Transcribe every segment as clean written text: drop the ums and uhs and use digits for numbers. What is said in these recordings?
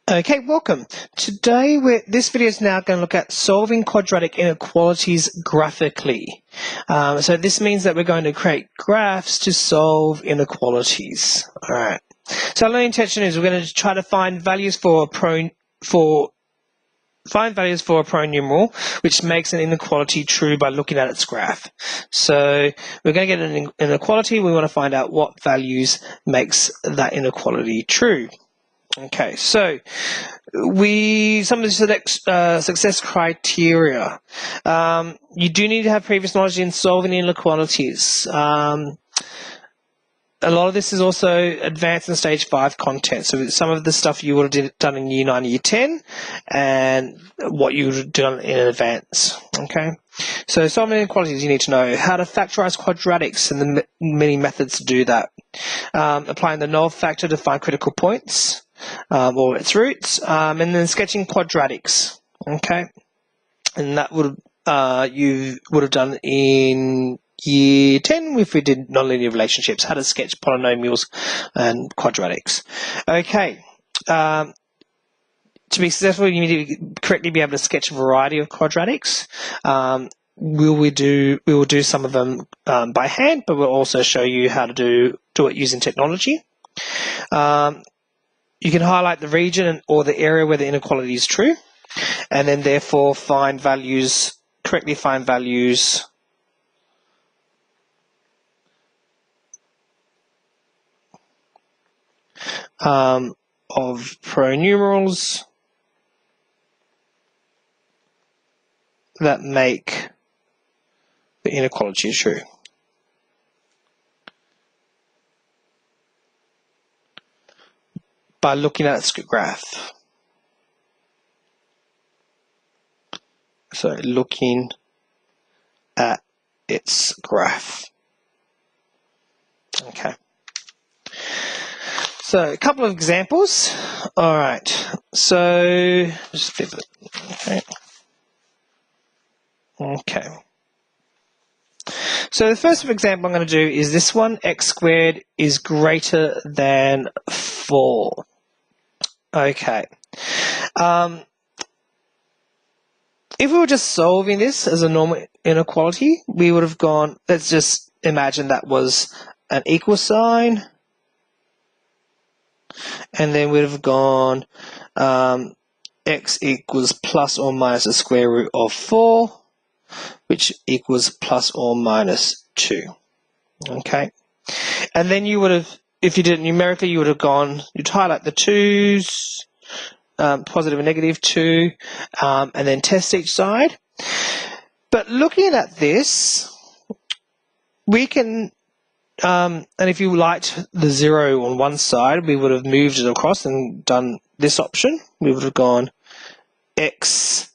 Okay, welcome. Today, this video is now going to look at solving quadratic inequalities graphically. So this means that we're going to create graphs to solve inequalities. All right. So our learning intention is we're going to try to find values for a pronumeral which makes an inequality true by looking at its graph. So we're going to get an inequality. We want to find out what values makes that inequality true. Okay, so some of the success criteria. You do need to have previous knowledge in solving inequalities. A lot of this is also advanced and stage 5 content. So some of the stuff you would have done in year 9 and year 10 and what you would have done in advance. Okay. So solving inequalities, you need to know how to factorize quadratics and the many methods to do that. Applying the null factor to find critical points. Or its roots, and then sketching quadratics. Okay, and that would you would have done in year 10 if we did nonlinear relationships, how to sketch polynomials and quadratics. Okay, to be successful, you need to correctly be able to sketch a variety of quadratics. We will do some of them by hand, but we'll also show you how to do it using technology. You can highlight the region or the area where the inequality is true, and then therefore correctly find values of pronumerals that make the inequality true. By looking at its graph. So looking at its graph. Okay. So a couple of examples. All right. So just flip it. Okay. Okay. So the first example I'm going to do is this one: x squared is greater than 4. Okay. If we were just solving this as a normal inequality, we would have gone, let's just imagine that was an equal sign, and then we'd have gone x equals plus or minus the square root of 4, which equals plus or minus 2. Okay. And then you would have, if you did it numerically, you would have gone, you'd highlight the 2's, positive and negative 2, and then test each side. But looking at this, we can, and if you liked the 0 on one side, we would have moved it across and done this option. We would have gone x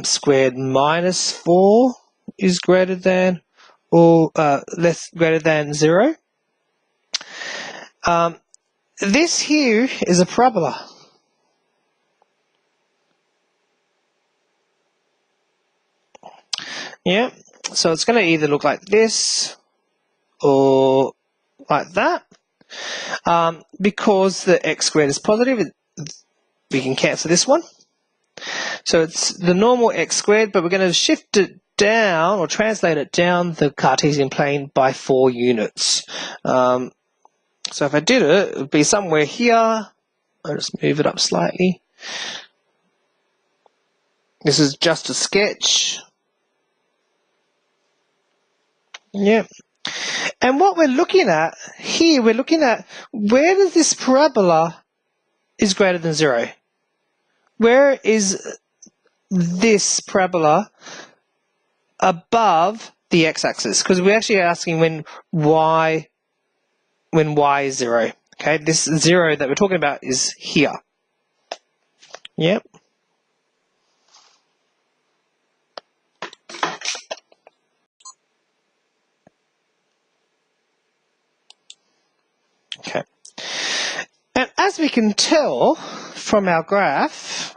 squared minus 4 is greater than or greater than 0. This here is a parabola. Yeah, so it's going to either look like this or like that. Because the x squared is positive, we can cancel this one. So it's the normal x squared, but we're going to shift it down or translate it down the Cartesian plane by 4 units. So if I did it, it would be somewhere here. I'll just move it up slightly. This is just a sketch. Yeah. And what we're looking at here, we're looking at where does this parabola is greater than 0? Where is this parabola above the x-axis? Because we're actually asking when y is 0. Okay, this 0 that we're talking about is here. Yep. Okay. And as we can tell from our graph,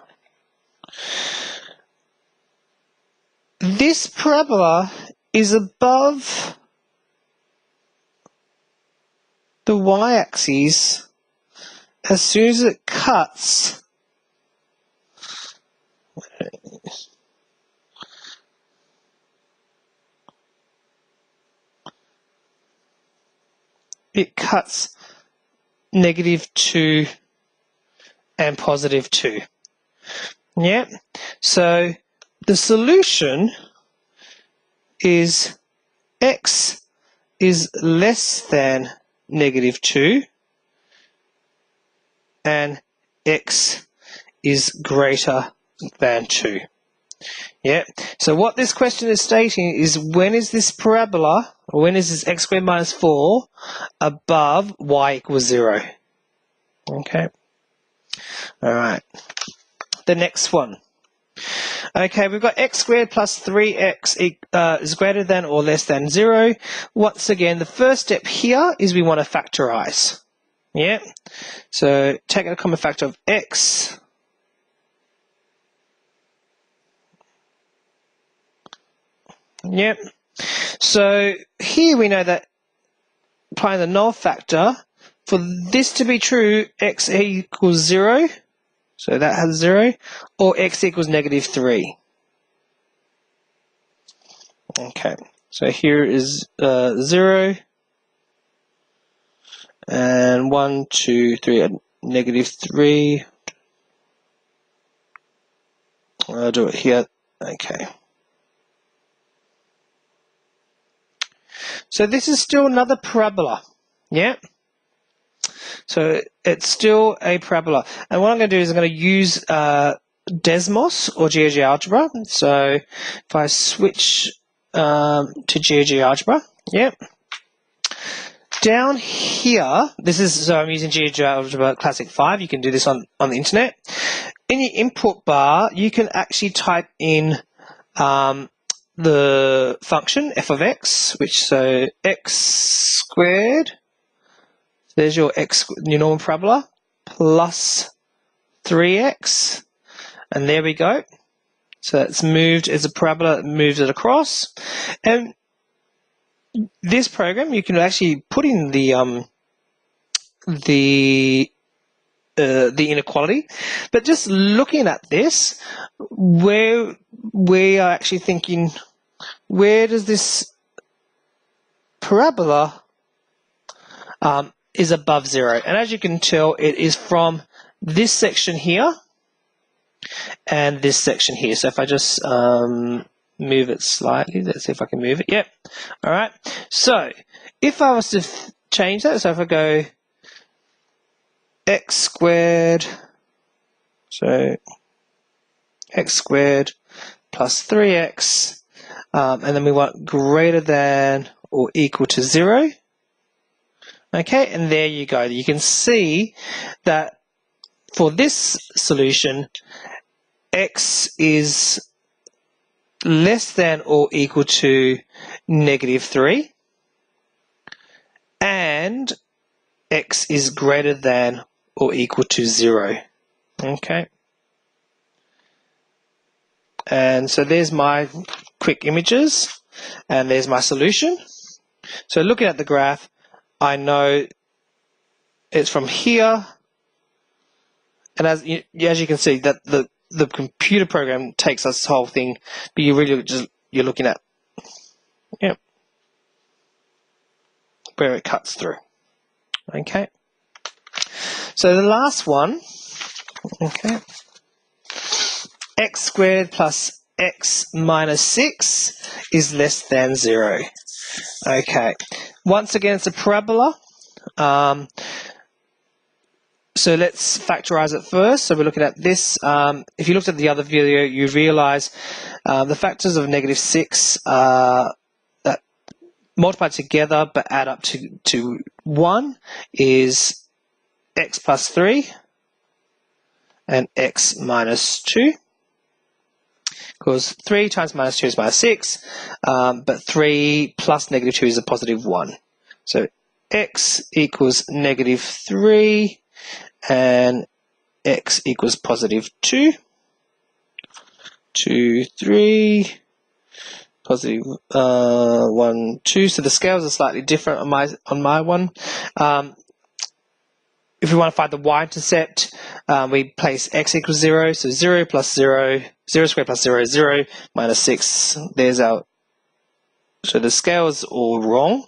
this parabola is above the y-axis as soon as it cuts it cuts -2 and +2. Yeah, so the solution is x is less than -2 and x is greater than 2. Yeah, so what this question is stating is when is this parabola, or when is this x squared minus 4 above y equals 0? Okay, all right, the next one. Okay, we've got x squared plus 3x is greater than or less than 0. Once again, the first step here is we want to factorize. Yeah, so take a common factor of x. Yep. So here we know that applying the null factor, for this to be true, x equals 0. So that has 0, or x equals -3. Okay, so here is 0, and 1, 2, 3, -3. I'll do it here. Okay. So this is still another parabola. Yeah. So it's still a parabola. And what I'm going to do is I'm going to use Desmos or GeoGebra. So if I switch to GeoGebra, yep. Down here, so I'm using GeoGebra Classic 5. You can do this on the internet. In your input bar, you can actually type in the function f of x, so x squared. There's your normal parabola, plus 3x, and there we go. So it's moved as a parabola, it moves it across. And this program, you can actually put in the inequality. But just looking at this, we are actually thinking, where does this parabola is above 0, and as you can tell, it is from this section here and this section here. So if I just move it slightly, let's see if I can move it. Yep. All right. So if I was to change that, so if I go x squared, so x squared plus 3x, and then we want greater than or equal to 0. Okay, and there you go. You can see that for this solution, x is less than or equal to -3, and x is greater than or equal to 0. Okay. And so there's my quick images, and there's my solution. So looking at the graph, I know it's from here, and as you can see, that the computer program takes us this whole thing, but you really you're looking at, yep, where it cuts through. Okay. So the last one, okay, x squared plus x minus 6 is less than 0. Okay, once again, it's a parabola. So let's factorize it first. So we're looking at this. If you looked at the other video, you realize the factors of -6 that multiply together but add up to 1 is x plus 3 and x minus 2. Because 3 times -2 is -6, but 3 plus -2 is a +1. So x equals -3 and x equals +2. 2, 3, +1, 2. So the scales are slightly different on my one. If we want to find the y-intercept, we place x equals 0. So 0 plus 0, 0 squared plus 0 is 0, minus 6. There's our, so the scale is all wrong.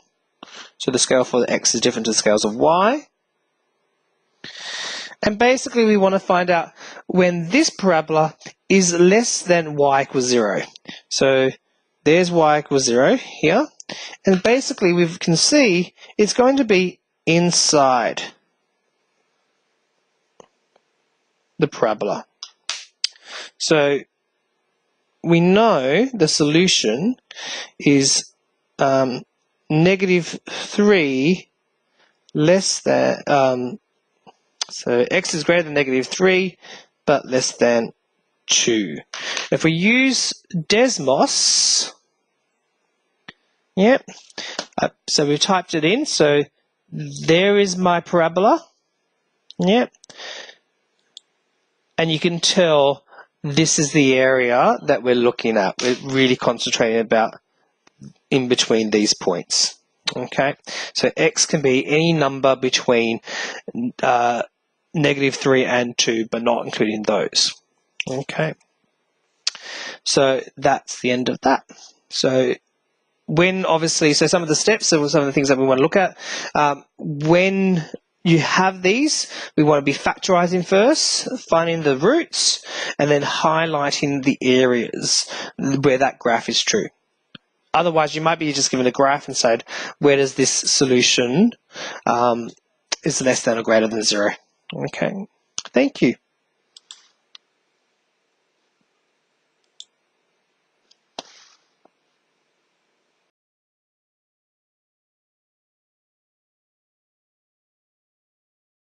So the scale for the x is different to the scales of y. And basically we want to find out when this parabola is less than y equals 0. So there's y equals 0 here. And basically we can see it's going to be inside the parabola. So we know the solution is -3 less than, so x is greater than -3 but less than 2. If we use Desmos, yep, so we typed it in, so there is my parabola, yep, and you can tell this is the area that we're looking at. We're really concentrating about in between these points. Okay, so x can be any number between -3 and 2, but not including those. Okay, so that's the end of that. So when obviously, so some of the steps, so some of the things that we want to look at, when you have these, we want to be factorizing first, finding the roots, and then highlighting the areas where that graph is true. Otherwise, you might be just given a graph and said, where does this solution is less than or greater than 0? Okay, thank you.